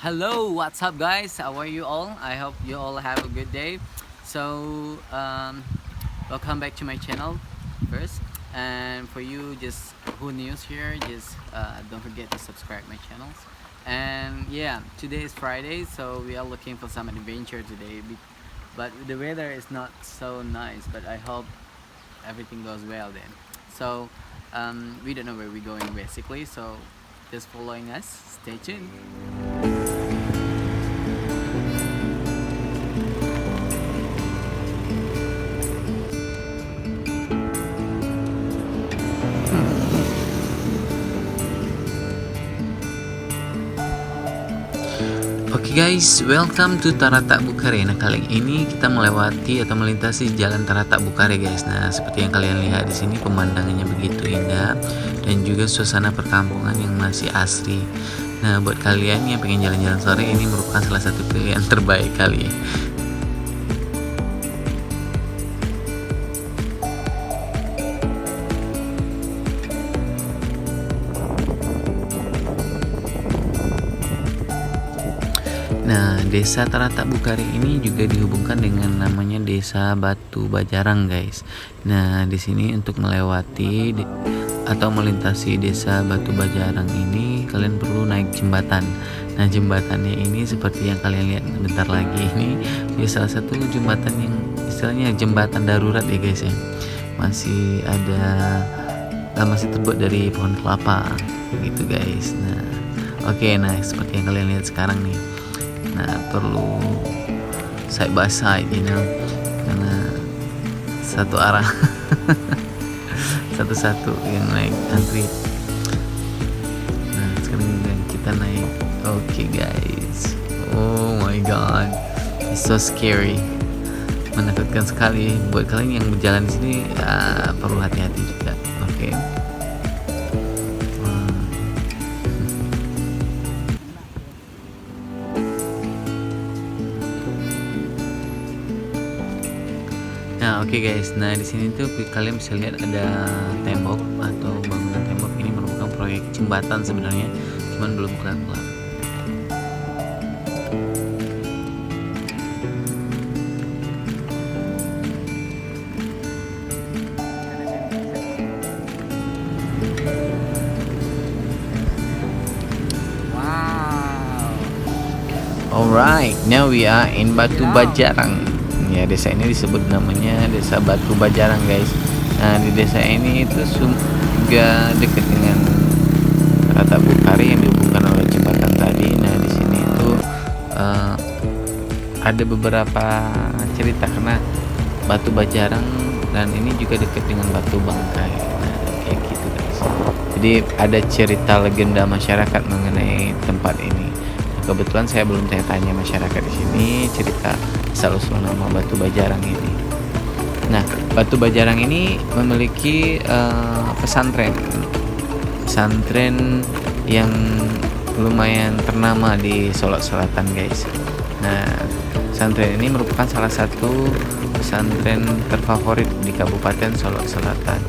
Hello, what's up guys? How are you all? I hope you all have a good day. So, welcome back to my channel first. And for you just who news here, just don't forget to subscribe my channels. And yeah, today is Friday, so we are looking for some adventure today. But the weather is not so nice, but I hope everything goes well then. So, we don't know where we're going basically, so just following us. Stay tuned. Oke guys, welcome to Taratak Bukare. Nah, kali ini kita melewati atau melintasi jalan Taratak Bukare guys. Nah, seperti yang kalian lihat di sini pemandangannya begitu indah dan juga suasana perkampungan yang masih asri. Nah, buat kalian yang pengen jalan-jalan sore, ini merupakan salah satu pilihan terbaik kali. Nah, desa Taratak Bukare ini juga dihubungkan dengan namanya Desa Batu Bajarang, guys. Nah, di sini untuk melewati atau melintasi Desa Batu Bajarang ini kalian perlu naik jembatan. Nah, jembatannya ini seperti yang kalian lihat bentar lagi ini, salah satu jembatan yang istilahnya jembatan darurat ya, guys ya. Masih masih terbuat dari pohon kelapa gitu, guys. Nah, oke, nah seperti yang kalian lihat sekarang nih. Nah, perlu side by side, karena satu arah satu-satu yang naik antri. Nah, sekarang kita naik. Oke, guys, oh my god, it's so scary, menakutkan sekali. Buat kalian yang berjalan di sini perlu hati-hati juga. Oke. Nah, oke guys. Nah, di sini tuh kalian bisa lihat ada tembok atau bangunan tembok. Ini merupakan proyek jembatan sebenarnya, cuman belum kelar-kelar. Wow. Alright, now we are in Batu Bajarang. Ya, desa ini disebut namanya Desa Batu Bajarang, guys. Nah, di desa ini itu juga dekat dengan Taratak Bukare yang dihubungkan oleh jembatan tadi. Nah, di sini itu ada beberapa cerita karena Batu Bajarang dan ini juga dekat dengan Batu Bangkai. Nah, kayak gitu, guys. Jadi ada cerita legenda masyarakat mengenai tempat ini. Kebetulan saya belum tanya masyarakat di sini cerita asal-usul nama Batu Bajarang ini. Nah, Batu Bajarang ini memiliki pesantren yang lumayan ternama di Solok Selatan, guys. Nah, pesantren ini merupakan salah satu pesantren terfavorit di Kabupaten Solok Selatan.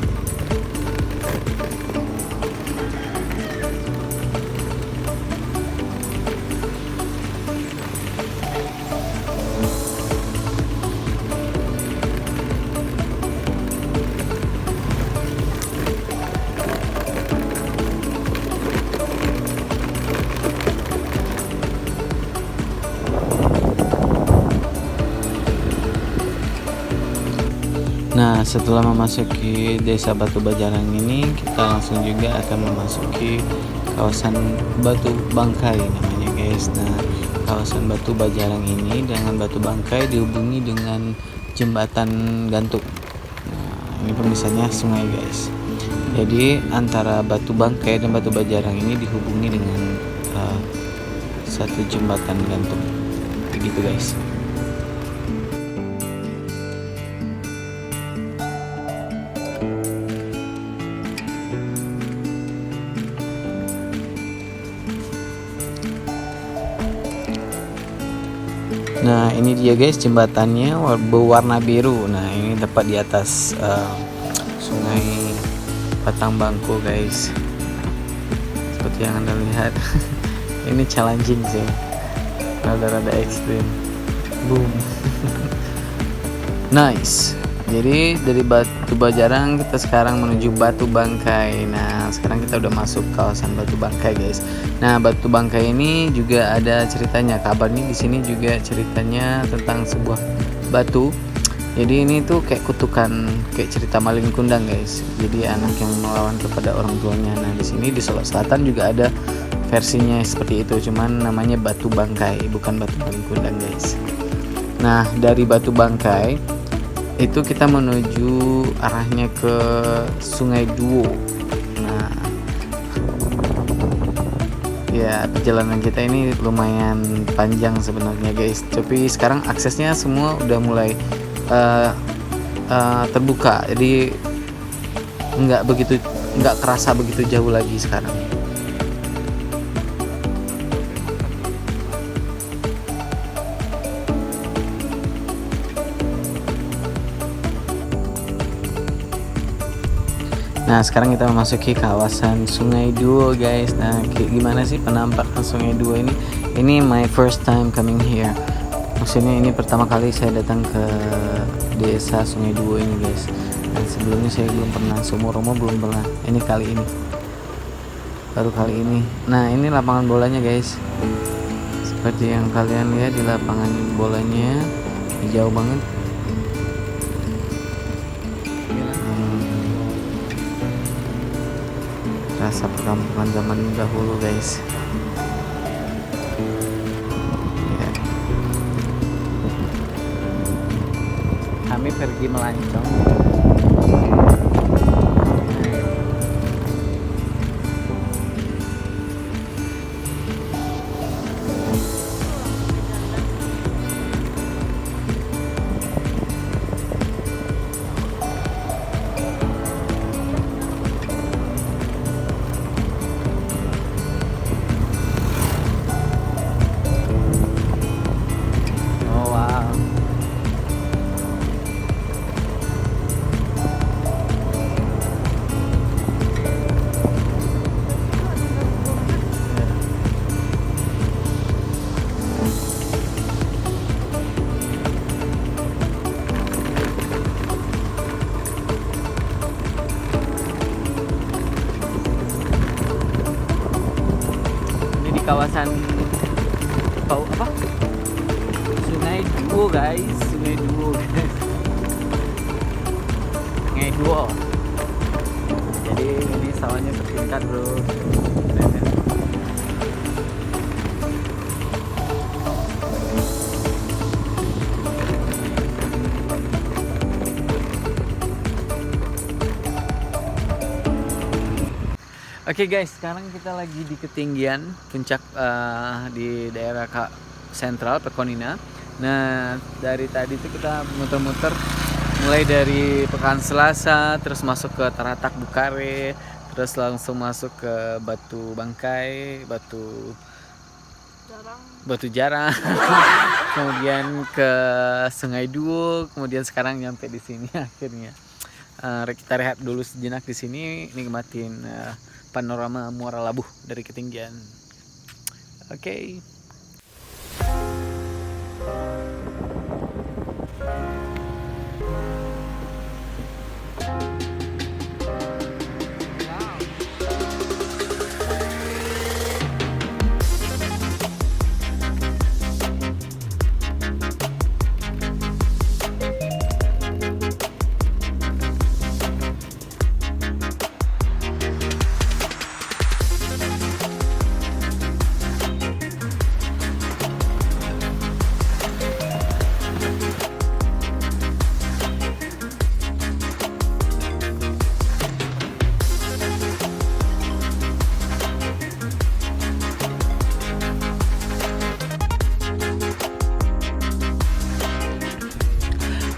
Nah, setelah memasuki Desa Batu Bajarang ini, kita langsung juga akan memasuki kawasan Batu Bangkai namanya, guys. Nah, kawasan Batu Bajarang ini dengan Batu Bangkai dihubungi dengan jembatan gantung. Nah, ini pemisahnya sungai, guys. Jadi antara Batu Bangkai dan Batu Bajarang ini dihubungi dengan satu jembatan gantung. Begitu, guys. Nah, ini dia, guys, jembatannya berwarna biru. Nah, ini tepat di atas sungai batang bangku guys, seperti yang Anda lihat. Ini challenging sih, rada-rada ekstrim. Boom. Nice. Jadi dari Batu Bajarang kita sekarang menuju Batu Bangkai. Nah, sekarang kita udah masuk kawasan Batu Bangkai, guys. Nah, Batu Bangkai ini juga ada ceritanya. Kabarnya di sini juga ceritanya tentang sebuah batu. Jadi ini tuh kayak kutukan, kayak cerita Malin Kundang, guys. Jadi anak yang melawan kepada orang tuanya. Nah, di sini di Solo Selatan juga ada versinya seperti itu, cuman namanya Batu Bangkai, bukan Batu Malin Kundang, guys. Nah, dari Batu Bangkai itu kita menuju arahnya ke Sungai Duo. Nah, ya perjalanan kita ini lumayan panjang sebenarnya, guys. Tapi sekarang aksesnya semua udah mulai terbuka, jadi nggak kerasa begitu jauh lagi sekarang. Nah, sekarang kita memasuki kawasan Sungai Duo, guys. Nah, gimana sih penampakan Sungai Duo ini? Ini my first time coming here. Maksudnya ini pertama kali saya datang ke desa Sungai Duo ini, guys. Dan sebelumnya saya belum pernah, seumur umur belum pernah. Ini kali ini, baru kali ini. Nah, ini lapangan bolanya, guys. Seperti yang kalian lihat di lapangan bolanya, jauh banget. Rasa perkampungan zaman dahulu, guys. Ya. Kami pergi melancong. Kawasan apa? Sungai Duo, guys. Sungai Duo. Sungai Duo. Jadi ini sawahnya bertingkat, bro. Oke, guys, sekarang kita lagi di ketinggian puncak di daerah sentral Pekonina. Nah, dari tadi tuh kita muter-muter mulai dari Pekan Selasa, terus masuk ke Taratak Bukare, terus langsung masuk ke Batu Bangkai, Batu Jarang, kemudian ke Sungai Duo, kemudian sekarang nyampe di sini akhirnya. Kita rehat dulu sejenak di sini, nikmatin panorama Muara Labuh dari ketinggian. Oke.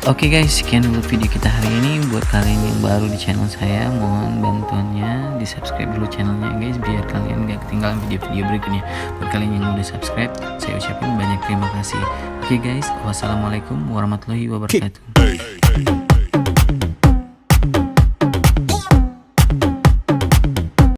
Oke guys, sekian dulu video kita hari ini. Buat kalian yang baru di channel saya, mohon bantuannya di subscribe dulu channelnya guys, biar kalian gak ketinggalan video-video berikutnya. Buat kalian yang udah subscribe, saya ucapin banyak terima kasih. Oke guys, wassalamualaikum warahmatullahi wabarakatuh.